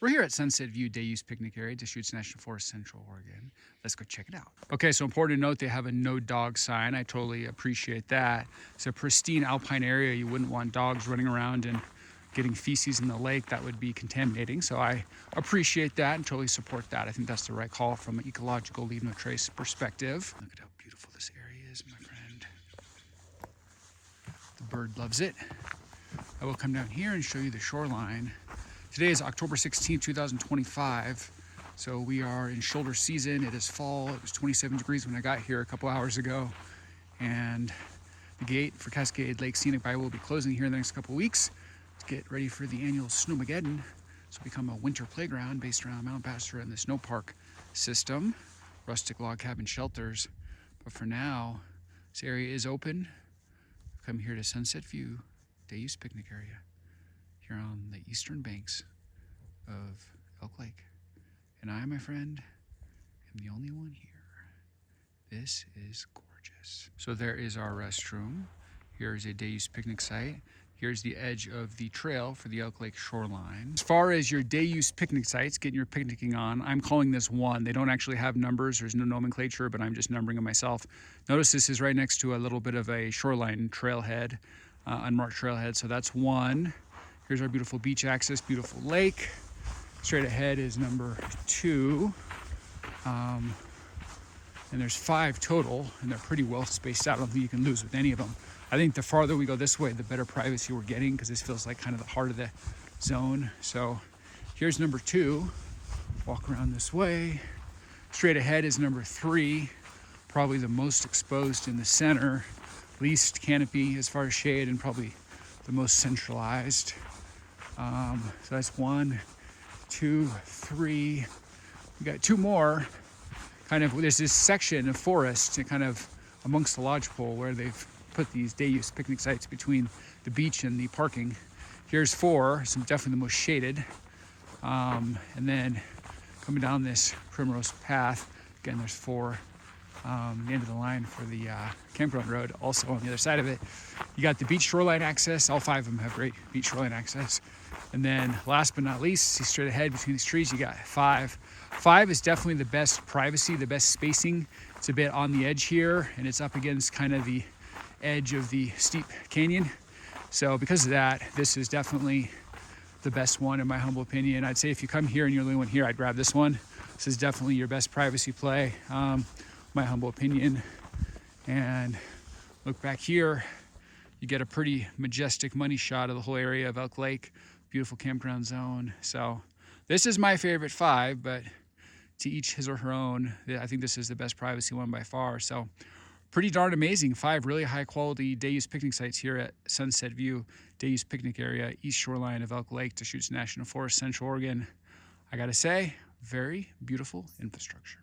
We're here at Sunset View Day Use Picnic Area, Deschutes National Forest, Central Oregon. Let's go check it out. Okay, so important to note, they have a no dog sign. I totally appreciate that. It's a pristine alpine area. You wouldn't want dogs running around and getting feces in the lake. That would be contaminating. So I appreciate that and totally support that. I think that's the right call from an ecological leave no trace perspective. Look at how beautiful this area is, my friend. The bird loves it. I will come down here and show you the shoreline. Today is October 16th, 2025. So we are in shoulder season. It is fall. It was 27 degrees when I got here a couple hours ago. And the gate for Cascade Lake Scenic Byway will be closing here in the next couple weeks to get ready for the annual Snowmageddon. This will become a winter playground based around Mount Pastor and the snow park system, rustic log cabin shelters. But for now, this area is open. Come here to Sunset View Day Use Picnic Area here on the eastern banks of Elk Lake. And I, my friend, am the only one here. This is gorgeous. So there is our restroom. Here is a day use picnic site. Here's the edge of the trail for the Elk Lake shoreline. As far as your day use picnic sites, getting your picnicking on, I'm calling this one. They don't actually have numbers. There's no nomenclature, but I'm just numbering them myself. Notice this is right next to a little bit of a shoreline trailhead, unmarked trailhead. So that's one. Here's our beautiful beach access, beautiful lake. Straight ahead is number 2. And there's 5 total, and they're pretty well spaced out. I don't think you can lose with any of them. I think the farther we go this way, the better privacy we're getting, because this feels like kind of the heart of the zone. So here's number 2. Walk around this way. Straight ahead is number 3, probably the most exposed in the center, least canopy as far as shade, and probably the most centralized. So that's 1, 2, 3. We got 2 more. Kind of, there's this section of forest kind of amongst the lodgepole where they've put these day use picnic sites between the beach and the parking. Here's 4, some definitely the most shaded. And then coming down this primrose path, again, there's 4. The end of the line for the campground road, also on the other side of it. You got the beach shoreline access. All 5 of them have great beach shoreline access. And then last but not least, see straight ahead between these trees, you got 5. 5 is definitely the best privacy, the best spacing. It's a bit on the edge here, and it's up against kind of the edge of the steep canyon. So because of that, this is definitely the best one in my humble opinion. I'd say if you come here and you're the only one here, I'd grab this one. This is definitely your best privacy play, my humble opinion. And look back here, you get a pretty majestic money shot of the whole area of Elk Lake. Beautiful campground zone. So this is my favorite 5, but to each his or her own. I think this is the best privacy one by far. So pretty darn amazing. 5 really high quality day use picnic sites here at Sunset View Day Use Picnic Area, east shoreline of Elk Lake, Deschutes National Forest, Central Oregon. I gotta say, very beautiful infrastructure.